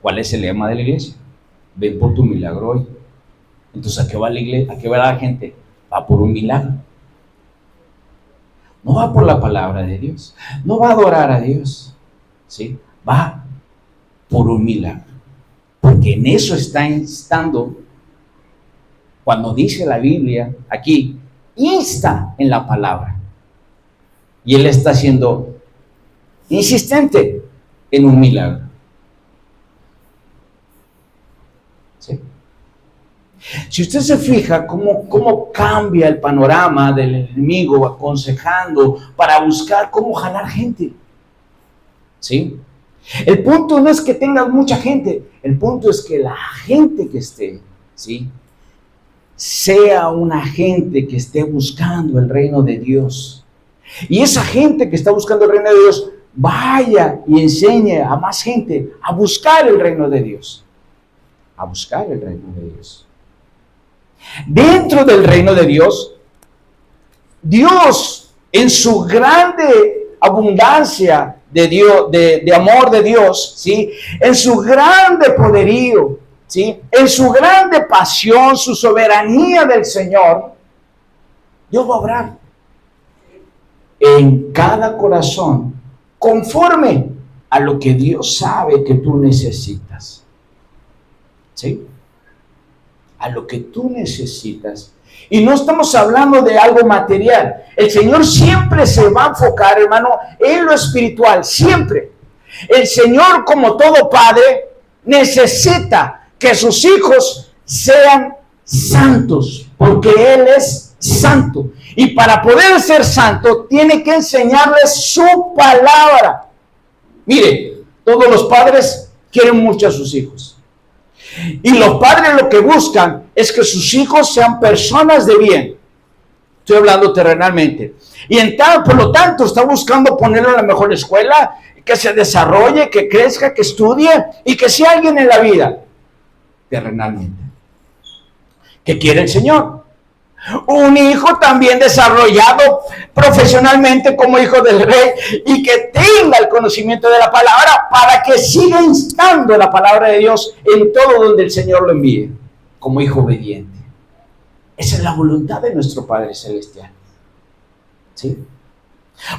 ¿Cuál es el lema de la iglesia? Ven por tu milagro hoy. Entonces, ¿a qué va la iglesia? ¿A qué va la gente? Va por un milagro. No va por la palabra de Dios. No va a adorar a Dios. ¿Sí? Va por un milagro. Porque en eso está instando, cuando dice la Biblia aquí, insta en la palabra. Y él está siendo insistente en un milagro. ¿Sí? Si usted se fija cómo cambia el panorama del enemigo aconsejando para buscar cómo jalar gente. ¿Sí? El punto no es que tengas mucha gente, el punto es que la gente que esté, ¿sí?, sea una gente que esté buscando el reino de Dios. Y esa gente que está buscando el reino de Dios vaya y enseñe a más gente a buscar el reino de Dios. A buscar el reino de Dios. Dentro del reino de Dios, Dios en su grande abundancia de Dios, de amor de Dios, ¿sí?, en su grande poderío, ¿sí?, en su grande pasión, su soberanía del Señor, Dios va a obrar en cada corazón conforme a lo que Dios sabe que tú necesitas. ¿Sí? A lo que tú necesitas. Y no estamos hablando de algo material. El Señor siempre se va a enfocar, hermano, en lo espiritual, siempre. El Señor, como todo padre, necesita que sus hijos sean santos, porque Él es santo. Y para poder ser santo, tiene que enseñarles su palabra. Mire, todos los padres quieren mucho a sus hijos. Y los padres lo que buscan es que sus hijos sean personas de bien. Estoy hablando terrenalmente. Y por lo tanto está buscando ponerlo en la mejor escuela, que se desarrolle, que crezca, que estudie y que sea alguien en la vida. Terrenalmente. ¿Qué quiere el Señor? Un hijo también desarrollado profesionalmente como hijo del rey y que tenga el conocimiento de la palabra para que siga instando la palabra de Dios en todo donde el Señor lo envíe, como hijo obediente. Esa es la voluntad de nuestro Padre Celestial. ¿Sí?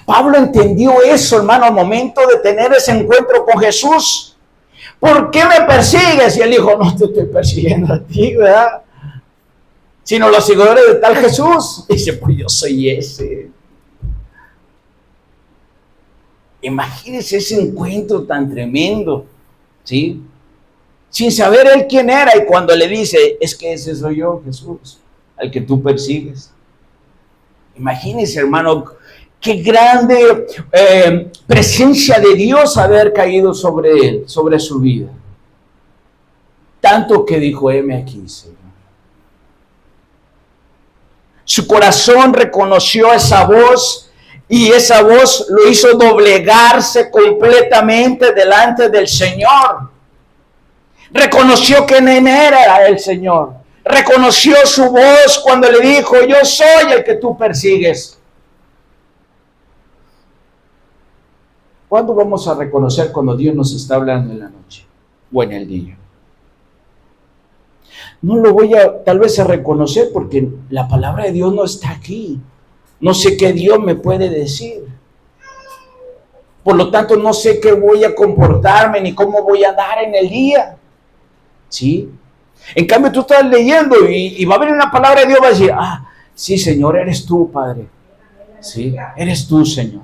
Pablo entendió eso, hermano, al momento de tener ese encuentro con Jesús. ¿Por qué me persigues? Y él dijo: no te estoy persiguiendo a ti, ¿verdad?, sino los seguidores de tal Jesús. Y dice: pues yo soy ese. Imagínense ese encuentro tan tremendo, ¿sí? Sin saber él quién era, y cuando le dice: es que ese soy yo, Jesús, al que tú persigues. Imagínense, hermano, qué grande presencia de Dios haber caído sobre él, sobre su vida. Tanto que dijo: heme aquí, Señor. Su corazón reconoció esa voz y esa voz lo hizo doblegarse completamente delante del Señor. Reconoció que en él era el Señor. reconoció su voz cuando le dijo, yo soy el que tú persigues. ¿Cuándo vamos a reconocer cuando Dios nos está hablando en la noche o en el día? No lo voy a tal vez a reconocer porque la palabra de Dios no está aquí. No sé qué Dios me puede decir. Por lo tanto, no sé qué voy a comportarme ni cómo voy a dar en el día. ¿Sí? En cambio, tú estás leyendo y va a venir una palabra de Dios, va a decir, sí, Señor, eres tú, Padre. Sí, eres tú, Señor.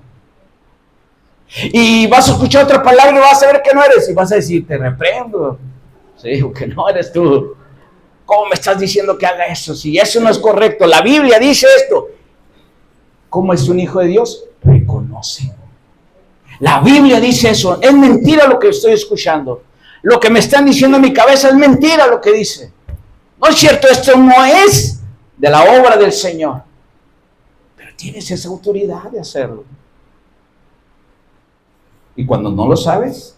Y vas a escuchar otra palabra y vas a ver que no eres. Y vas a decir, te reprendo. Sí, que no eres tú. ¿Cómo me estás diciendo que haga eso? Si eso no es correcto. La Biblia dice esto. ¿Cómo es un hijo de Dios? Reconoce. La Biblia dice eso. Es mentira lo que estoy escuchando. Lo que me están diciendo en mi cabeza es mentira lo que dice. No es cierto, esto no es de la obra del Señor. Pero tienes esa autoridad de hacerlo. Y cuando no lo sabes,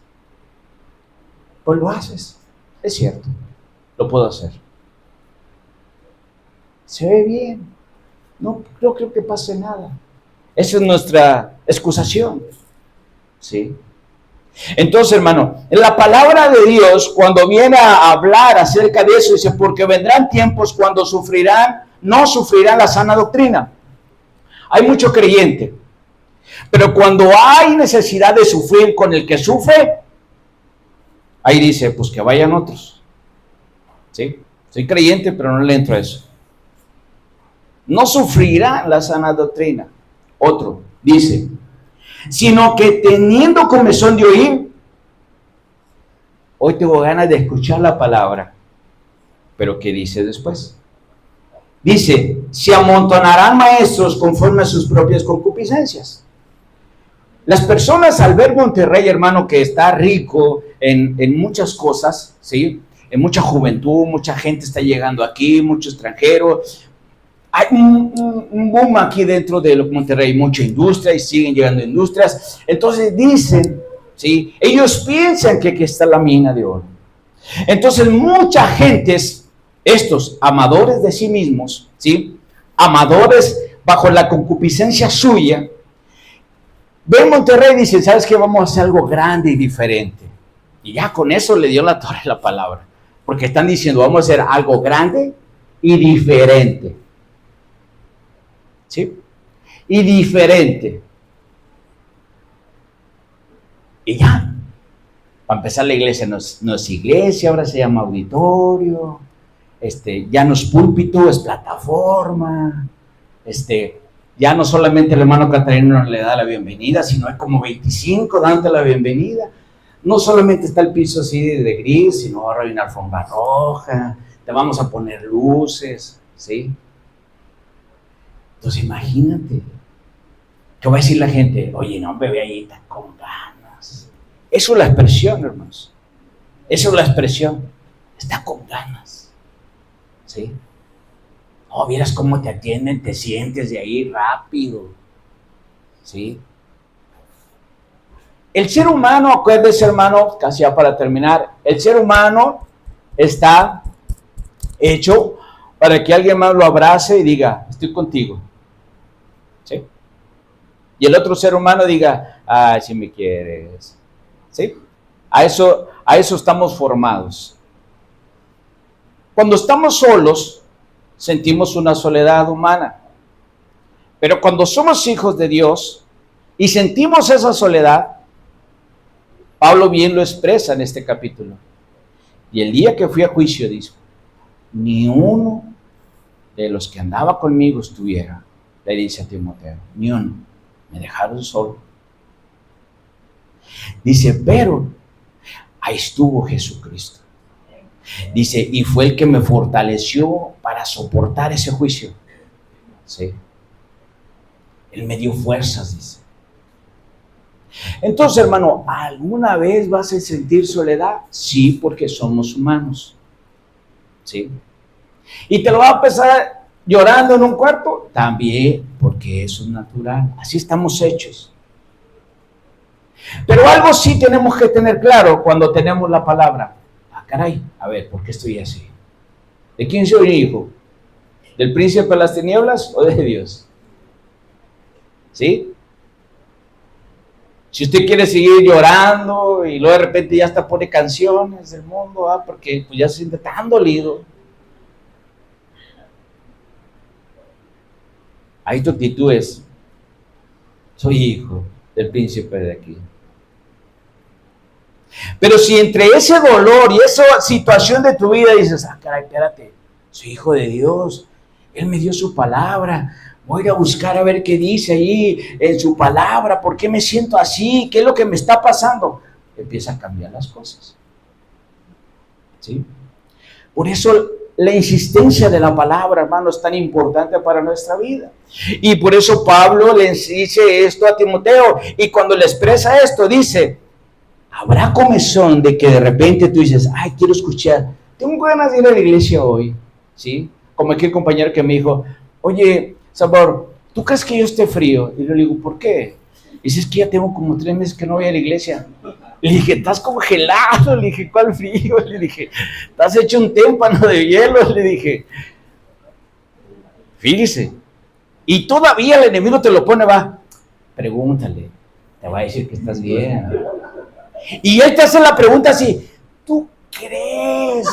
pues lo haces. Es cierto, lo puedo hacer. Se ve bien. No creo que pase nada. Esa es nuestra excusación. ¿Sí? Entonces, hermano, en la palabra de Dios, cuando viene a hablar acerca de eso, dice, porque vendrán tiempos cuando no sufrirán la sana doctrina. Hay mucho creyente, pero cuando hay necesidad de sufrir con el que sufre, ahí dice, pues que vayan otros. ¿Sí? Soy creyente, pero no le entro a eso. No sufrirá la sana doctrina. Otro, dice, sino que teniendo comezón de oír, hoy tengo ganas de escuchar la palabra. Pero ¿qué dice después? Dice, se amontonarán maestros conforme a sus propias concupiscencias. Las personas al ver Monterrey, hermano, que está rico en muchas cosas, ¿sí? En mucha juventud, mucha gente está llegando aquí, mucho extranjero. Hay un boom aquí dentro de Monterrey, mucha industria y siguen llegando industrias. Entonces dicen, ¿sí? Ellos piensan que aquí está la mina de oro. Entonces mucha gente, estos amadores de sí mismos, ¿sí? Amadores bajo la concupiscencia suya, ven Monterrey y dicen, ¿sabes qué? Vamos a hacer algo grande y diferente. Y ya con eso le dio la torre la palabra. Porque están diciendo, vamos a hacer algo grande y diferente. ¿Sí? Y diferente. Y ya. Para empezar, la iglesia no es iglesia, ahora se llama auditorio. Ya no es púlpito, es plataforma. Ya no solamente el hermano Catarino le da la bienvenida, sino hay como 25 dándote la bienvenida. No solamente está el piso así de gris, sino ahora hay una alfombra roja, te vamos a poner luces, ¿sí? Entonces imagínate, ¿qué va a decir la gente? Oye, no, bebé, ahí está con ganas. Eso es la expresión, hermanos. Eso es la expresión. Está con ganas, ¿sí? Oh, vieras cómo te atienden, te sientes de ahí rápido, ¿sí? El ser humano, acuérdese, hermano, casi ya para terminar, el ser humano está hecho para que alguien más lo abrace y diga, estoy contigo, ¿sí? Y el otro ser humano diga, ay, si me quieres, ¿sí? A eso estamos formados. Cuando estamos solos, sentimos una soledad humana. Pero cuando somos hijos de Dios y sentimos esa soledad, Pablo bien lo expresa en este capítulo. Y el día que fui a juicio, dijo, ni uno de los que andaba conmigo estuviera, le dice a Timoteo, ni uno, me dejaron solo. Dice, pero ahí estuvo Jesucristo. Dice, y fue el que me fortaleció para soportar ese juicio. ¿Sí? Él me dio fuerzas, dice. Entonces, hermano, ¿alguna vez vas a sentir soledad? Sí, porque somos humanos. ¿Sí? ¿Y te lo va a empezar llorando en un cuarto? También, porque eso es natural. Así estamos hechos. Pero algo sí tenemos que tener claro cuando tenemos la palabra. Caray, a ver, ¿por qué estoy así? ¿De quién soy hijo? ¿Del príncipe de las tinieblas o de Dios? ¿Sí? Si usted quiere seguir llorando y luego de repente ya hasta pone canciones del mundo, porque pues ya se siente tan dolido. Ahí tu actitud es, soy hijo del príncipe de aquí. Pero si entre ese dolor y esa situación de tu vida dices, caray, espérate, soy hijo de Dios, Él me dio su palabra, voy a ir a buscar a ver qué dice ahí en su palabra, ¿por qué me siento así? ¿Qué es lo que me está pasando? Empieza a cambiar las cosas. ¿Sí? Por eso la insistencia de la palabra, hermano, es tan importante para nuestra vida. Y por eso Pablo le dice esto a Timoteo, y cuando le expresa esto, dice, habrá comezón de que de repente tú dices, ay, quiero escuchar, tengo ganas de ir a la iglesia hoy, ¿sí? Como aquel compañero que me dijo, oye, Salvador, ¿tú crees que yo esté frío? Y yo le digo, ¿por qué? Y dice, es que ya tengo como 3 meses que no voy a la iglesia. Le dije, estás congelado. Le dije, ¿cuál frío? Le dije, estás hecho un témpano de hielo. Le dije, fíjese. Y todavía el enemigo te lo pone, pregúntale, te va a decir que estás bien. Y él te hace la pregunta así, ¿tú crees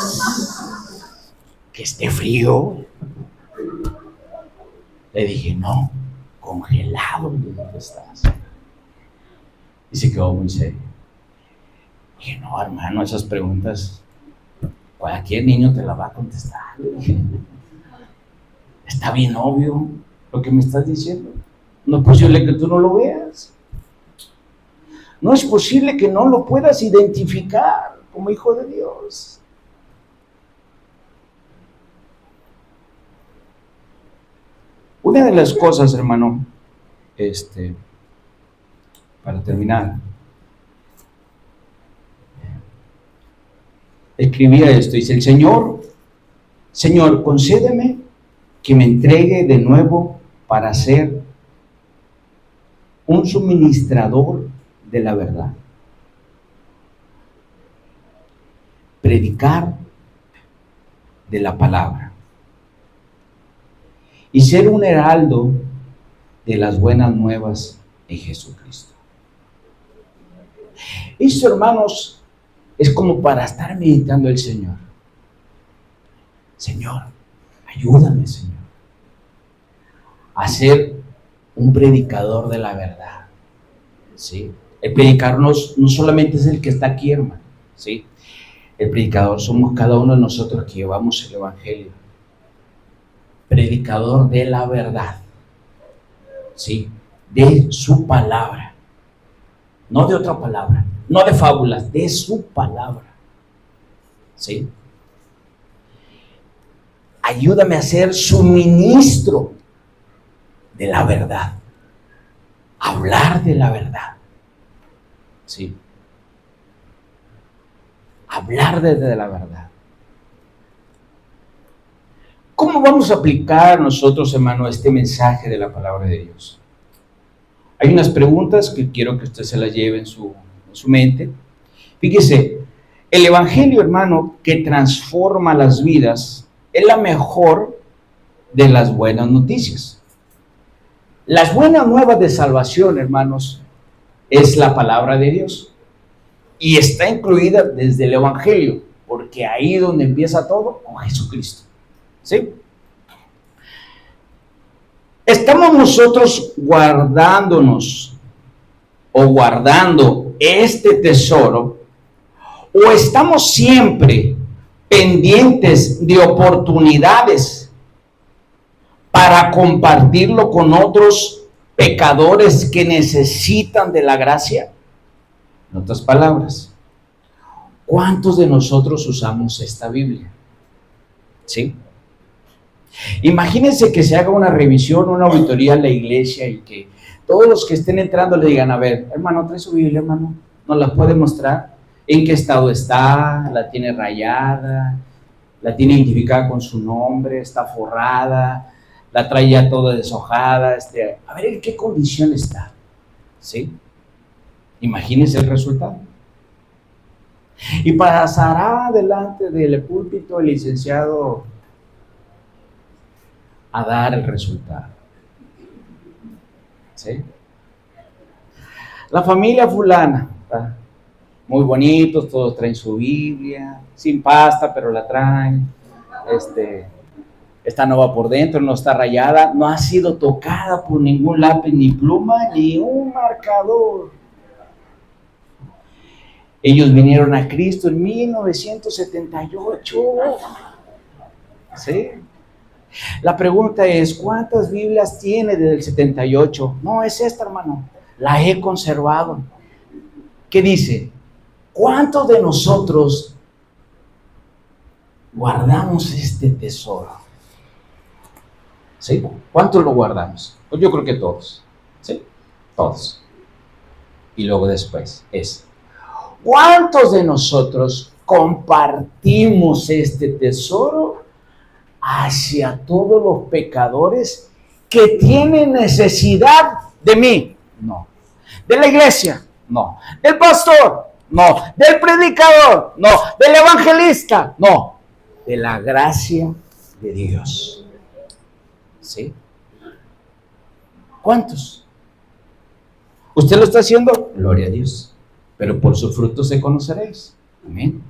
que esté frío? Le dije, no, congelado. ¿Dónde estás? Y se quedó muy serio. Dije, no, hermano, esas preguntas cualquier niño te la va a contestar. Está bien obvio lo que me estás diciendo. No es posible que tú no lo veas. No es posible que no lo puedas identificar como hijo de Dios. Una de las cosas, hermano, para terminar, escribía esto, dice, el Señor, concédeme que me entregue de nuevo para ser un suministrador de la verdad. Predicar de la palabra. Y ser un heraldo de las buenas nuevas en Jesucristo. Esto, hermanos, es como para estar meditando el Señor. Señor, ayúdame, Señor, a ser un predicador de la verdad. ¿Sí? El predicador no solamente es el que está aquí, hermano. ¿Sí? El predicador somos cada uno de nosotros que llevamos el Evangelio. Predicador de la verdad. ¿Sí? De su palabra. No de otra palabra. No de fábulas, de su palabra. ¿Sí? Ayúdame a ser suministro de la verdad. Hablar de la verdad. ¿Sí? Hablar desde la verdad. ¿Cómo vamos a aplicar nosotros, hermano, este mensaje de la palabra de Dios? Hay unas preguntas que quiero que usted se las lleve en su mente. Fíjese, el Evangelio, hermano, que transforma las vidas, es la mejor de las buenas noticias. Las buenas nuevas de salvación, hermanos, es la palabra de Dios. Y está incluida desde el Evangelio, porque ahí es donde empieza todo, con Jesucristo. ¿Sí? ¿Estamos nosotros guardándonos o guardando este tesoro, o estamos siempre pendientes de oportunidades para compartirlo con otros pecadores que necesitan de la gracia? En otras palabras, ¿cuántos de nosotros usamos esta Biblia? ¿Sí? Imagínense que se haga una revisión, una auditoría en la iglesia y que todos los que estén entrando le digan, a ver, hermano, ¿trae su Biblia, hermano? ¿Nos la puede mostrar? ¿En qué estado está? ¿La tiene rayada? ¿La tiene identificada con su nombre? ¿Está forrada? ¿La trae ya toda deshojada? A ver, ¿en qué condición está? ¿Sí? Imagínense el resultado. Y pasará delante del púlpito el licenciado a dar el resultado. ¿Sí? La familia fulana, ¿verdad? Muy bonitos, todos traen su Biblia, sin pasta, pero la traen. Está nueva por dentro, no está rayada, no ha sido tocada por ningún lápiz, ni pluma, ni un marcador. Ellos vinieron a Cristo en 1978. ¿Sí? La pregunta es, ¿cuántas Biblias tiene desde el 78? No, es esta, hermano. La he conservado. ¿Qué dice? ¿Cuántos de nosotros guardamos este tesoro? ¿Sí? ¿Cuántos lo guardamos? Pues yo creo que todos. ¿Sí? Todos. Y luego después ¿cuántos de nosotros compartimos este tesoro hacia todos los pecadores que tienen necesidad de mí? No. ¿De la iglesia? No. ¿Del pastor? No. ¿Del predicador? No. ¿Del evangelista? No. De la gracia de Dios. ¿Sí? ¿Cuántos? ¿Usted lo está haciendo? Gloria a Dios. Pero por sus frutos se conoceréis. Amén.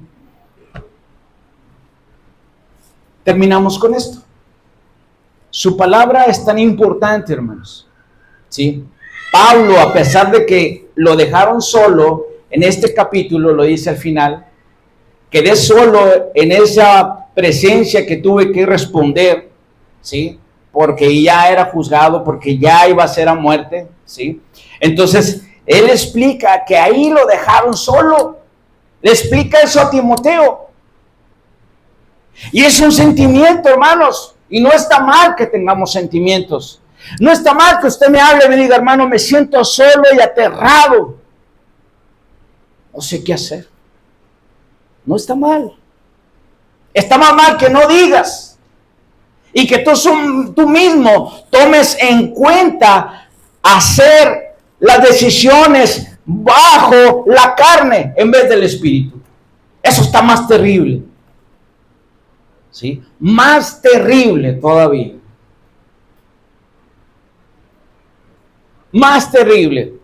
Terminamos con esto. Su palabra es tan importante, hermanos. ¿Sí? Pablo, a pesar de que lo dejaron solo, en este capítulo lo dice al final, quedé solo en esa presencia que tuve que responder, ¿sí? Porque ya era juzgado, porque ya iba a ser a muerte, ¿sí? Entonces, él explica que ahí lo dejaron solo. Le explica eso a Timoteo. Y es un sentimiento, hermanos. Y no está mal que tengamos sentimientos. No está mal que usted me hable y me diga, hermano, me siento solo y aterrado. No sé qué hacer. No está mal. Está más mal que no digas. Y que tú mismo tomes en cuenta hacer las decisiones bajo la carne en vez del espíritu. Eso está más terrible. ¿Sí? Más terrible todavía. Más terrible.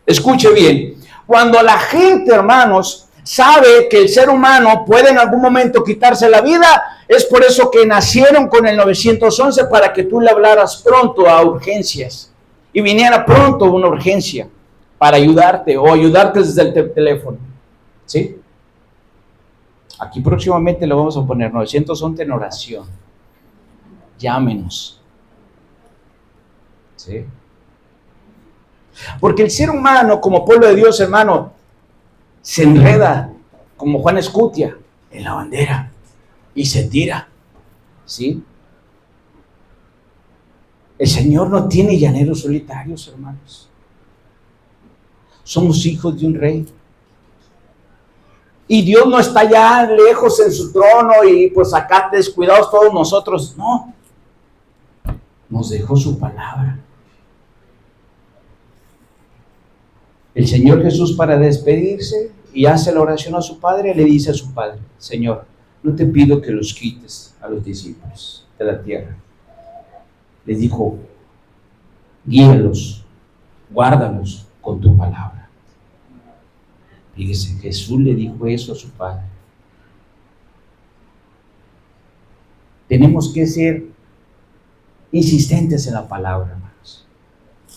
Escuche bien. Cuando la gente, hermanos, sabe que el ser humano puede en algún momento quitarse la vida, es por eso que nacieron con el 911, para que tú le hablaras pronto a urgencias y viniera pronto una urgencia para ayudarte o ayudarte desde el teléfono. ¿Sí? Aquí próximamente le vamos a poner 911 en oración. Llámenos. ¿Sí? Porque el ser humano, como pueblo de Dios, hermano, se enreda como Juan Escutia en la bandera y se tira. ¿Sí? El Señor no tiene llaneros solitarios, hermanos. Somos hijos de un rey. Y Dios no está allá lejos en su trono y pues acá descuidados todos nosotros. No. Nos dejó su palabra. El Señor Jesús, para despedirse y hace la oración a su Padre, le dice a su Padre: Señor, no te pido que los quites a los discípulos de la tierra. Les dijo: guíalos, guárdalos con tu palabra. Fíjese, Jesús le dijo eso a su Padre. Tenemos que ser insistentes en la palabra, hermanos.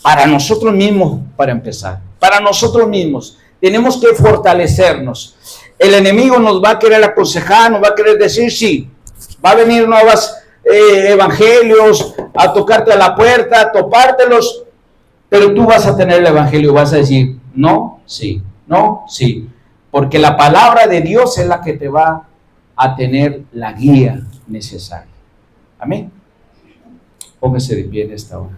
Para nosotros mismos, para empezar. Para nosotros mismos. Tenemos que fortalecernos. El enemigo nos va a querer aconsejar, nos va a querer decir, sí, va a venir nuevos evangelios a tocarte a la puerta, a topártelos, pero tú vas a tener el evangelio, vas a decir, no, sí. No, sí, porque la palabra de Dios es la que te va a tener la guía necesaria. Amén. Póngase de pie en esta hora.